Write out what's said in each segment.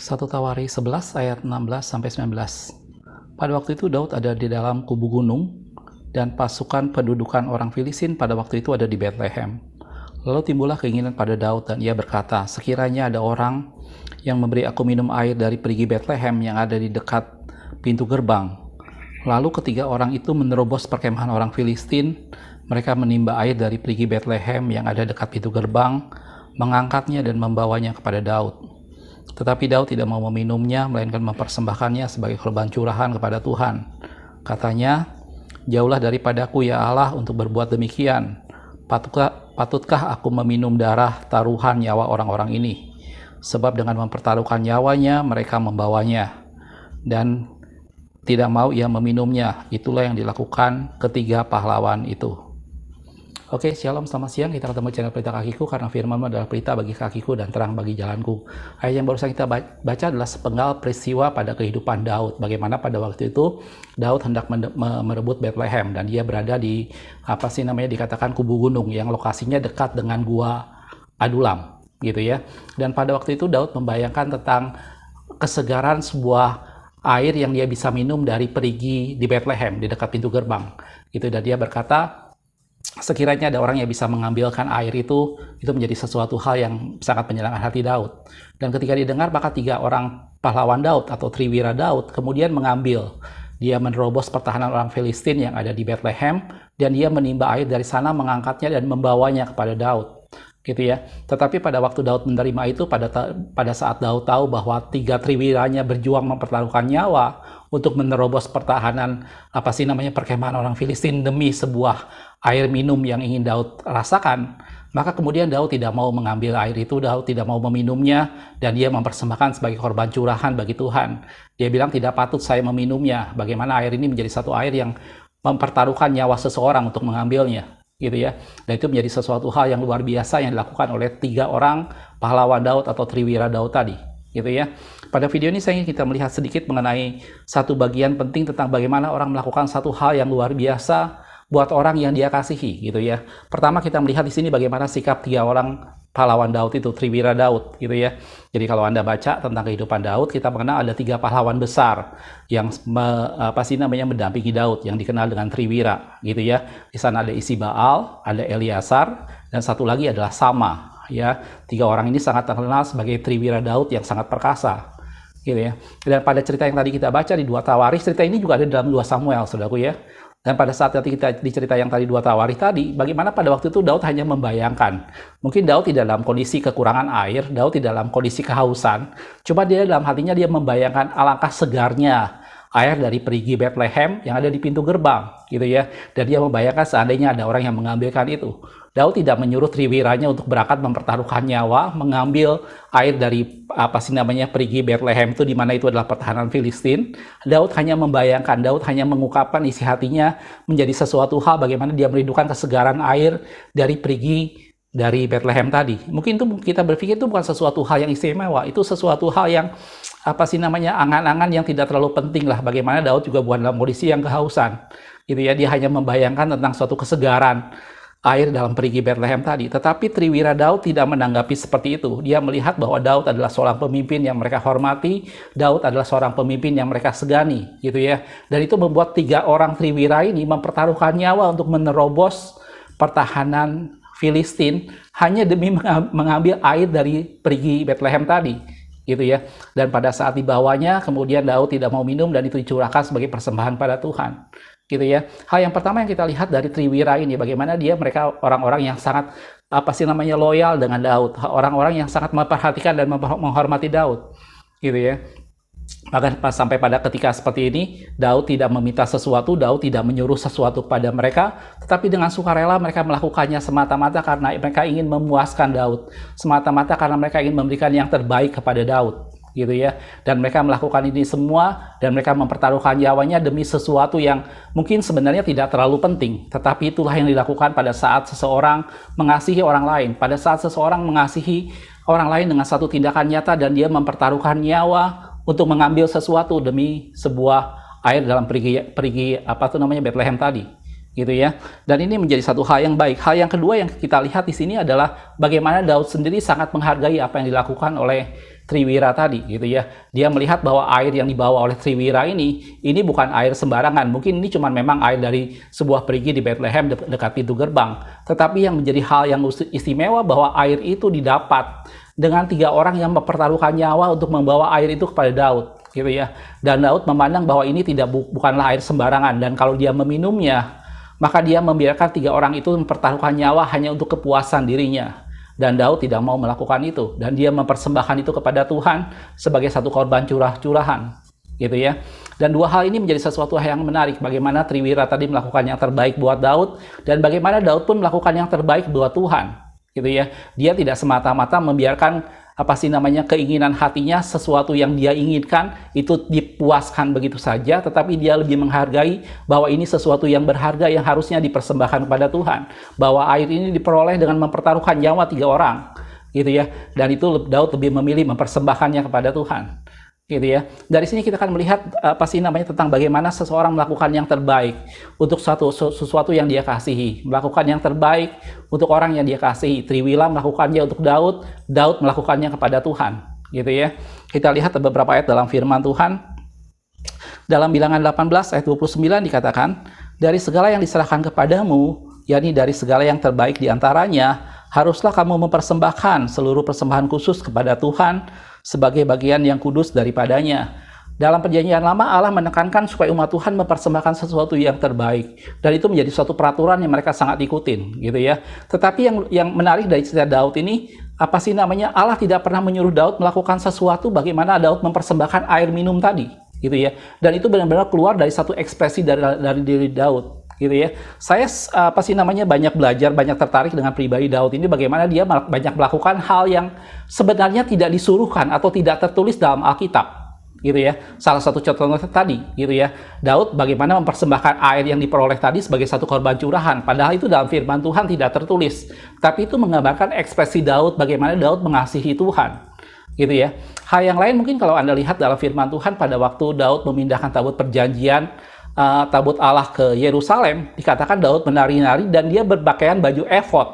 1 Tawari 11 ayat 16-19. Pada waktu itu Daud ada di dalam kubu gunung, dan pasukan pendudukan orang Filistin pada waktu itu ada di Bethlehem. Lalu timbullah keinginan pada Daud, dan ia berkata, sekiranya ada orang yang memberi aku minum air dari perigi Bethlehem yang ada di dekat pintu gerbang. Lalu ketiga orang itu menerobos perkemahan orang Filistin. Mereka menimba air dari perigi Bethlehem yang ada dekat pintu gerbang, mengangkatnya dan membawanya kepada Daud. Tetapi Daud tidak mau meminumnya, melainkan mempersembahkannya sebagai korban curahan kepada Tuhan. Katanya, jauhlah daripadaku ya Allah untuk berbuat demikian. Patutkah aku meminum darah taruhan nyawa orang-orang ini? Sebab dengan mempertaruhkan nyawanya, mereka membawanya. Dan tidak mau ia meminumnya. Itulah yang dilakukan ketiga pahlawan itu. Oke, shalom, selamat siang. Kita ketemu channel Pelita Kakiku, karena firman adalah pelita bagi kakiku dan terang bagi jalanku. Ayat yang barusan kita baca adalah sepenggal peristiwa pada kehidupan Daud. Bagaimana pada waktu itu Daud hendak merebut Bethlehem, dan dia berada di dikatakan kubu gunung yang lokasinya dekat dengan gua Adulam, gitu ya. Dan pada waktu itu Daud membayangkan tentang kesegaran sebuah air yang dia bisa minum dari perigi di Bethlehem di dekat pintu gerbang. Gitu, dan dia berkata, sekiranya ada orang yang bisa mengambilkan air itu menjadi sesuatu hal yang sangat menyenangkan hati Daud. Dan ketika didengar, maka tiga orang pahlawan Daud atau triwira Daud kemudian mengambil. Dia menerobos pertahanan orang Filistin yang ada di Bethlehem, dan dia menimba air dari sana, mengangkatnya dan membawanya kepada Daud. Gitu ya. Tetapi pada waktu Daud menerima itu, pada saat Daud tahu bahwa tiga triwiranya berjuang mempertaruhkan nyawa untuk menerobos pertahanan perkemahan orang Filistin demi sebuah air minum yang ingin Daud rasakan, maka kemudian Daud tidak mau mengambil air itu, Daud tidak mau meminumnya, dan dia mempersembahkan sebagai korban curahan bagi Tuhan. Dia bilang, tidak patut saya meminumnya. Bagaimana air ini menjadi satu air yang mempertaruhkan nyawa seseorang untuk mengambilnya, gitu ya. Dan itu menjadi sesuatu hal yang luar biasa yang dilakukan oleh tiga orang pahlawan Daud atau triwira Daud tadi, gitu ya. Pada video ini saya ingin kita melihat sedikit mengenai satu bagian penting tentang bagaimana orang melakukan satu hal yang luar biasa buat orang yang dia kasihi, gitu ya. Pertama, kita melihat di sini bagaimana sikap tiga orang pahlawan Daud itu, triwira Daud, gitu ya. Jadi kalau Anda baca tentang kehidupan Daud, kita mengenal ada tiga pahlawan besar yang mendampingi Daud, yang dikenal dengan triwira, gitu ya. Di sana ada Isibaal, ada Eliasar, dan satu lagi adalah Sama, ya. Tiga orang ini sangat terkenal sebagai triwira Daud yang sangat perkasa, gitu ya. Dan pada cerita yang tadi kita baca di 2 Tawarikh, cerita ini juga ada dalam 2 Samuel, saudaraku ya. Dan pada saat nanti kita di cerita yang tadi 2 Tawarikh tadi, bagaimana pada waktu itu Daud hanya membayangkan. Mungkin Daud tidak dalam kondisi kekurangan air, Daud tidak dalam kondisi kehausan. Cuma dia dalam hatinya dia membayangkan alangkah segarnya air dari perigi Bethlehem yang ada di pintu gerbang, gitu ya. Dan dia membayangkan seandainya ada orang yang mengambilkan itu. Daud tidak menyuruh triwiranya untuk berangkat mempertaruhkan nyawa, mengambil air dari perigi Bethlehem itu, di mana itu adalah pertahanan Filistin. Daud hanya membayangkan, Daud hanya mengungkapkan isi hatinya menjadi sesuatu hal bagaimana dia merindukan kesegaran air dari perigi dari Bethlehem tadi. Mungkin itu kita berpikir itu bukan sesuatu hal yang istimewa, itu sesuatu hal yang angan-angan yang tidak terlalu penting lah. Bagaimana Daud juga bukan dalam kondisi yang kehausan, gitu ya. Dia hanya membayangkan tentang suatu kesegaran air dalam perigi Bethlehem tadi. Tetapi triwira Daud tidak menanggapi seperti itu. Dia melihat bahwa Daud adalah seorang pemimpin yang mereka hormati, Daud adalah seorang pemimpin yang mereka segani, gitu ya. Dan itu membuat tiga orang triwira ini mempertaruhkan nyawa untuk menerobos pertahanan Filistin hanya demi mengambil air dari perigi Bethlehem tadi, gitu ya. Dan pada saat dibawanya, kemudian Daud tidak mau minum, dan itu dicurahkan sebagai persembahan pada Tuhan, gitu ya. Hal yang pertama yang kita lihat dari triwira ini, bagaimana mereka orang-orang yang sangat loyal dengan Daud, orang-orang yang sangat memperhatikan dan menghormati Daud, gitu ya. Maka sampai pada ketika seperti ini, Daud tidak meminta sesuatu, Daud tidak menyuruh sesuatu pada mereka, tetapi dengan sukarela mereka melakukannya semata-mata karena mereka ingin memuaskan Daud, semata-mata karena mereka ingin memberikan yang terbaik kepada Daud, gitu ya. Dan mereka melakukan ini semua, dan mereka mempertaruhkan nyawanya demi sesuatu yang mungkin sebenarnya tidak terlalu penting, tetapi itulah yang dilakukan pada saat seseorang mengasihi orang lain, pada saat seseorang mengasihi orang lain dengan satu tindakan nyata, dan dia mempertaruhkan nyawa untuk mengambil sesuatu demi sebuah air dalam perigi Bethlehem tadi, gitu ya. Dan ini menjadi satu hal yang baik. Hal yang kedua yang kita lihat di sini adalah bagaimana Daud sendiri sangat menghargai apa yang dilakukan oleh Triwira tadi, gitu ya. Dia melihat bahwa air yang dibawa oleh Triwira ini bukan air sembarangan. Mungkin ini cuma memang air dari sebuah perigi di Bethlehem dekat pintu gerbang. Tetapi yang menjadi hal yang istimewa bahwa air itu didapat dengan 3 orang yang mempertaruhkan nyawa untuk membawa air itu kepada Daud, gitu ya. Dan Daud memandang bahwa ini bukanlah air sembarangan, dan kalau dia meminumnya, maka dia membiarkan 3 orang itu mempertaruhkan nyawa hanya untuk kepuasan dirinya. Dan Daud tidak mau melakukan itu, dan dia mempersembahkan itu kepada Tuhan sebagai satu korban curah-curahan, gitu ya. Dan 2 hal ini menjadi sesuatu yang menarik, bagaimana Triwira tadi melakukan yang terbaik buat Daud, dan bagaimana Daud pun melakukan yang terbaik buat Tuhan, gitu ya. Dia tidak semata-mata membiarkan keinginan hatinya, sesuatu yang dia inginkan itu dipuaskan begitu saja, tetapi dia lebih menghargai bahwa ini sesuatu yang berharga yang harusnya dipersembahkan kepada Tuhan, bahwa air ini diperoleh dengan mempertaruhkan nyawa 3 orang, gitu ya. Dan itu Daud lebih memilih mempersembahkannya kepada Tuhan, gitu ya. Dari sini kita akan melihat tentang bagaimana seseorang melakukan yang terbaik untuk sesuatu yang dia kasihi, melakukan yang terbaik untuk orang yang dia kasihi. Triwila melakukannya untuk Daud, Daud melakukannya kepada Tuhan, gitu ya. Kita lihat beberapa ayat dalam firman Tuhan. Dalam Bilangan 18 ayat 29 dikatakan, dari segala yang diserahkan kepadamu, yakni dari segala yang terbaik di antaranya, haruslah kamu mempersembahkan seluruh persembahan khusus kepada Tuhan sebagai bagian yang kudus daripadanya. Dalam Perjanjian Lama, Allah menekankan supaya umat Tuhan mempersembahkan sesuatu yang terbaik, dan itu menjadi suatu peraturan yang mereka sangat ikutin, gitu ya. Tetapi yang menarik dari cerita Daud ini, Allah tidak pernah menyuruh Daud melakukan sesuatu bagaimana Daud mempersembahkan air minum tadi, gitu ya. Dan itu benar-benar keluar dari satu ekspresi dari diri Daud, gitu ya. Saya banyak belajar, banyak tertarik dengan pribadi Daud ini, bagaimana dia banyak melakukan hal yang sebenarnya tidak disuruhkan atau tidak tertulis dalam Alkitab, gitu ya. Salah satu contohnya tadi, gitu ya, Daud bagaimana mempersembahkan air yang diperoleh tadi sebagai satu korban curahan, padahal itu dalam firman Tuhan tidak tertulis, tapi itu menggambarkan ekspresi Daud, bagaimana Daud mengasihi Tuhan, gitu ya. Hal yang lain mungkin kalau Anda lihat dalam firman Tuhan pada waktu Daud memindahkan tabut perjanjian, tabut Allah ke Yerusalem, dikatakan Daud menari-nari dan dia berpakaian baju efod,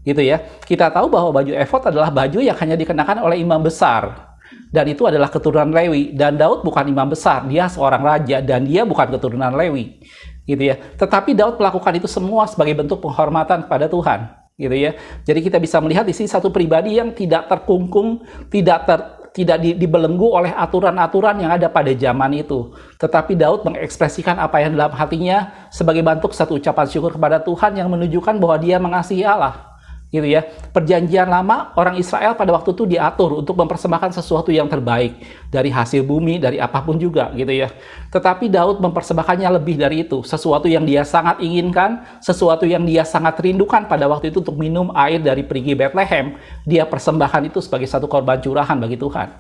gitu ya. Kita tahu bahwa baju efod adalah baju yang hanya dikenakan oleh imam besar, dan itu adalah keturunan Lewi, dan Daud bukan imam besar, dia seorang raja dan dia bukan keturunan Lewi, gitu ya. Tetapi Daud melakukan itu semua sebagai bentuk penghormatan kepada Tuhan, gitu ya. Jadi kita bisa melihat di sini satu pribadi yang tidak terkungkung, tidak dibelenggu oleh aturan-aturan yang ada pada zaman itu. Tetapi Daud mengekspresikan apa yang dalam hatinya sebagai bentuk satu ucapan syukur kepada Tuhan yang menunjukkan bahwa dia mengasihi Allah, gitu ya. Perjanjian Lama, orang Israel pada waktu itu diatur untuk mempersembahkan sesuatu yang terbaik dari hasil bumi, dari apapun juga, gitu ya. Tetapi Daud mempersembahkannya lebih dari itu, sesuatu yang dia sangat inginkan, sesuatu yang dia sangat rindukan pada waktu itu untuk minum air dari perigi Bethlehem. Dia persembahkan itu sebagai satu korban curahan bagi Tuhan,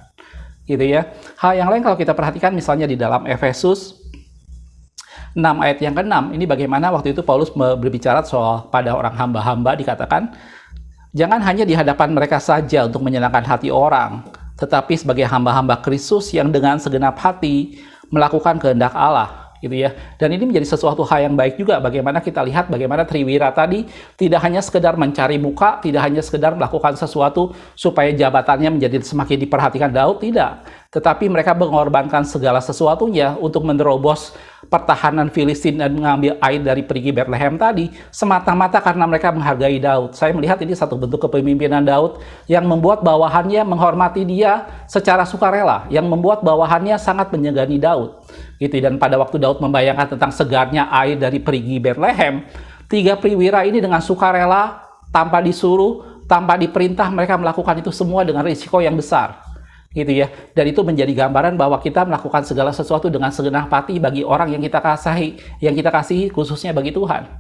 gitu ya. Hal yang lain kalau kita perhatikan misalnya di dalam Efesus 6 ayat yang ke-6, ini bagaimana waktu itu Paulus berbicara soal pada orang hamba-hamba, dikatakan, jangan hanya di hadapan mereka saja untuk menyenangkan hati orang, tetapi sebagai hamba-hamba Kristus yang dengan segenap hati melakukan kehendak Allah, gitu ya. Dan ini menjadi sesuatu hal yang baik juga, bagaimana kita lihat bagaimana Triwira tadi tidak hanya sekedar mencari muka, tidak hanya sekedar melakukan sesuatu supaya jabatannya menjadi semakin diperhatikan Daud, tidak. Tetapi mereka mengorbankan segala sesuatunya untuk menerobos pertahanan Filistin dan mengambil air dari perigi Bethlehem tadi, semata-mata karena mereka menghargai Daud. Saya melihat ini satu bentuk kepemimpinan Daud yang membuat bawahannya menghormati dia secara sukarela, yang membuat bawahannya sangat menyegani Daud, gitu. Dan pada waktu Daud membayangkan tentang segarnya air dari perigi Bethlehem, 3 Triwira ini dengan sukarela, tanpa disuruh, tanpa diperintah, mereka melakukan itu semua dengan risiko yang besar, gitu ya. Dan itu menjadi gambaran bahwa kita melakukan segala sesuatu dengan segenap hati bagi orang yang kita kasihi, khususnya bagi Tuhan,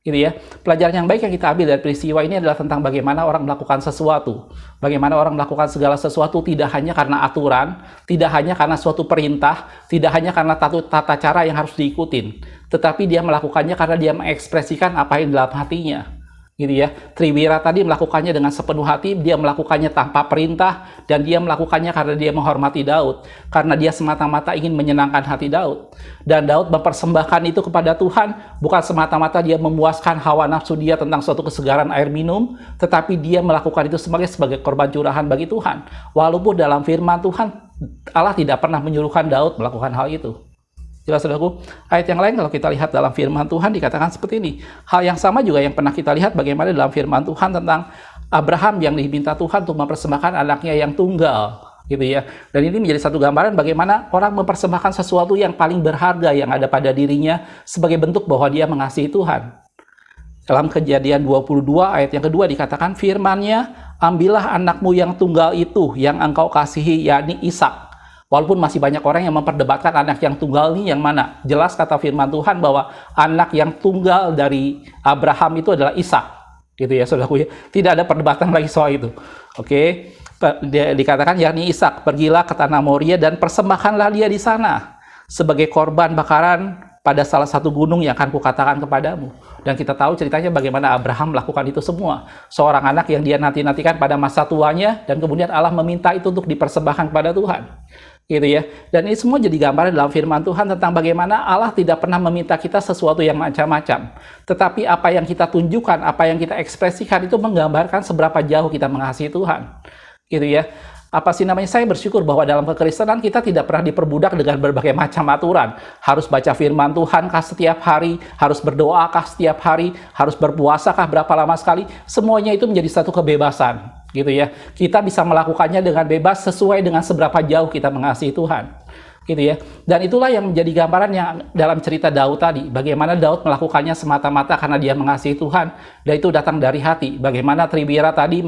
gitu ya. Pelajaran yang baik yang kita ambil dari peristiwa ini adalah tentang bagaimana orang melakukan sesuatu, bagaimana orang melakukan segala sesuatu tidak hanya karena aturan, tidak hanya karena suatu perintah, tidak hanya karena tata cara yang harus diikutin, tetapi dia melakukannya karena dia mengekspresikan apa yang dalam hatinya, gitu ya. Triwira tadi melakukannya dengan sepenuh hati, dia melakukannya tanpa perintah, dan dia melakukannya karena dia menghormati Daud, karena dia semata-mata ingin menyenangkan hati Daud. Dan Daud mempersembahkan itu kepada Tuhan, bukan semata-mata dia memuaskan hawa nafsu dia tentang suatu kesegaran air minum, tetapi dia melakukan itu sebagai korban curahan bagi Tuhan. Walaupun dalam firman Tuhan, Allah tidak pernah menyuruhkan Daud melakukan hal itu. Jelas, saudaraku. Ayat yang lain kalau kita lihat dalam firman Tuhan dikatakan seperti ini. Hal yang sama juga yang pernah kita lihat bagaimana dalam firman Tuhan tentang Abraham yang diminta Tuhan untuk mempersembahkan anaknya yang tunggal, gitu ya. Dan ini menjadi satu gambaran bagaimana orang mempersembahkan sesuatu yang paling berharga yang ada pada dirinya sebagai bentuk bahwa dia mengasihi Tuhan. Dalam Kejadian 22 ayat yang kedua dikatakan firman-Nya, ambillah anakmu yang tunggal itu yang engkau kasihi, yakni Ishak. Walaupun masih banyak orang yang memperdebatkan anak yang tunggal ini yang mana. Jelas kata firman Tuhan bahwa anak yang tunggal dari Abraham itu adalah Ishak. Gitu ya, saudaraku ya. Tidak ada perdebatan lagi soal itu. Oke. Dikatakan yakni Ishak, pergilah ke tanah Moria dan persembahkanlah dia di sana sebagai korban bakaran pada salah satu gunung yang akan kukatakan kepadamu. Dan kita tahu ceritanya bagaimana Abraham melakukan itu semua. Seorang anak yang dia nanti-nantikan pada masa tuanya, dan kemudian Allah meminta itu untuk dipersembahkan kepada Tuhan. Gitu ya. Dan ini semua jadi gambaran dalam firman Tuhan tentang bagaimana Allah tidak pernah meminta kita sesuatu yang macam-macam. Tetapi apa yang kita tunjukkan, apa yang kita ekspresikan itu menggambarkan seberapa jauh kita mengasihi Tuhan. Gitu ya. Saya bersyukur bahwa dalam kekristenan kita tidak pernah diperbudak dengan berbagai macam aturan. Harus baca firman Tuhan kah setiap hari, harus berdoa kah setiap hari, harus berpuasa kah berapa lama sekali. Semuanya itu menjadi satu kebebasan, gitu ya. Kita bisa melakukannya dengan bebas sesuai dengan seberapa jauh kita mengasihi Tuhan, gitu ya. Dan itulah yang menjadi gambaran yang dalam cerita Daud tadi, bagaimana Daud melakukannya semata-mata karena dia mengasihi Tuhan, dan itu datang dari hati. Bagaimana Triwira tadi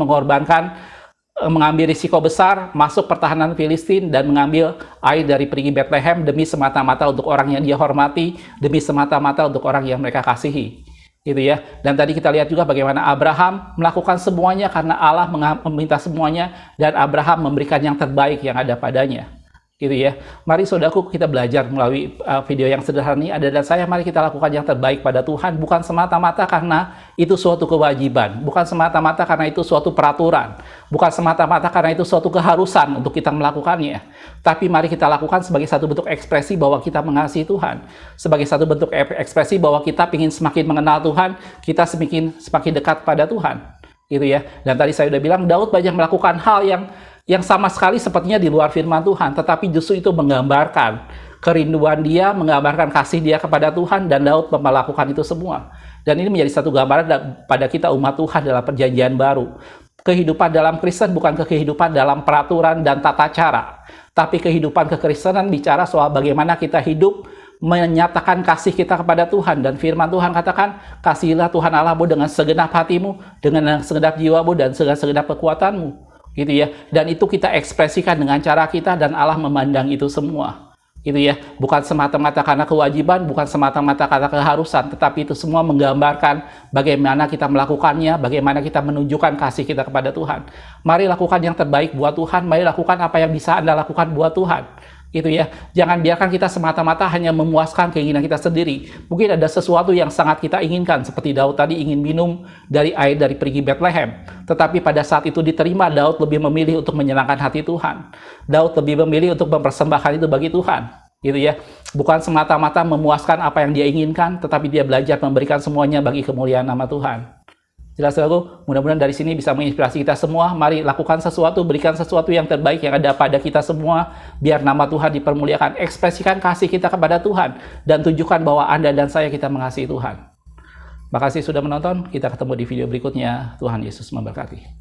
mengambil risiko besar, masuk pertahanan Filistin dan mengambil air dari perigi Bethlehem demi semata-mata untuk orang yang dia hormati, demi semata-mata untuk orang yang mereka kasihi. Gitu ya. Dan tadi kita lihat juga bagaimana Abraham melakukan semuanya karena Allah meminta semuanya, dan Abraham memberikan yang terbaik yang ada padanya. Gitu ya. Mari saudaraku, kita belajar melalui video yang sederhana ini, Anda dan saya, mari kita lakukan yang terbaik pada Tuhan, bukan semata-mata karena itu suatu kewajiban, bukan semata-mata karena itu suatu peraturan, bukan semata-mata karena itu suatu keharusan untuk kita melakukannya. Tapi mari kita lakukan sebagai satu bentuk ekspresi bahwa kita mengasihi Tuhan, sebagai satu bentuk ekspresi bahwa kita ingin semakin mengenal Tuhan, kita semakin dekat pada Tuhan. Gitu ya. Dan tadi saya sudah bilang, Daud banyak melakukan hal yang sama sekali sepertinya di luar firman Tuhan, tetapi justru itu menggambarkan kerinduan dia, menggambarkan kasih dia kepada Tuhan, dan Daud melakukan itu semua. Dan ini menjadi satu gambaran pada kita umat Tuhan dalam perjanjian baru. Kehidupan dalam Kristen bukan kehidupan dalam peraturan dan tata cara, tapi kehidupan kekristenan bicara soal bagaimana kita hidup menyatakan kasih kita kepada Tuhan. Dan firman Tuhan katakan, kasihilah Tuhan Allahmu dengan segenap hatimu, dengan segenap jiwamu, dan segenap kekuatanmu. Gitu ya. Dan itu kita ekspresikan dengan cara kita, dan Allah memandang itu semua. Gitu ya. Bukan semata-mata karena kewajiban, bukan semata-mata karena keharusan, tetapi itu semua menggambarkan bagaimana kita melakukannya, bagaimana kita menunjukkan kasih kita kepada Tuhan. Mari lakukan yang terbaik buat Tuhan, mari lakukan apa yang bisa Anda lakukan buat Tuhan. Gitu ya. Jangan biarkan kita semata-mata hanya memuaskan keinginan kita sendiri. Mungkin ada sesuatu yang sangat kita inginkan, seperti Daud tadi ingin minum dari air dari perigi Bethlehem. Tetapi pada saat itu diterima, Daud lebih memilih untuk menyenangkan hati Tuhan. Daud lebih memilih untuk mempersembahkan itu bagi Tuhan. Gitu ya. Bukan semata-mata memuaskan apa yang dia inginkan, tetapi dia belajar memberikan semuanya bagi kemuliaan nama Tuhan. Jelas, saudaraku? Mudah-mudahan dari sini bisa menginspirasi kita semua. Mari lakukan sesuatu, berikan sesuatu yang terbaik yang ada pada kita semua, biar nama Tuhan dipermuliakan. Ekspresikan kasih kita kepada Tuhan, dan tunjukkan bahwa Anda dan saya kita mengasihi Tuhan. Makasih sudah menonton. Kita ketemu di video berikutnya. Tuhan Yesus memberkati.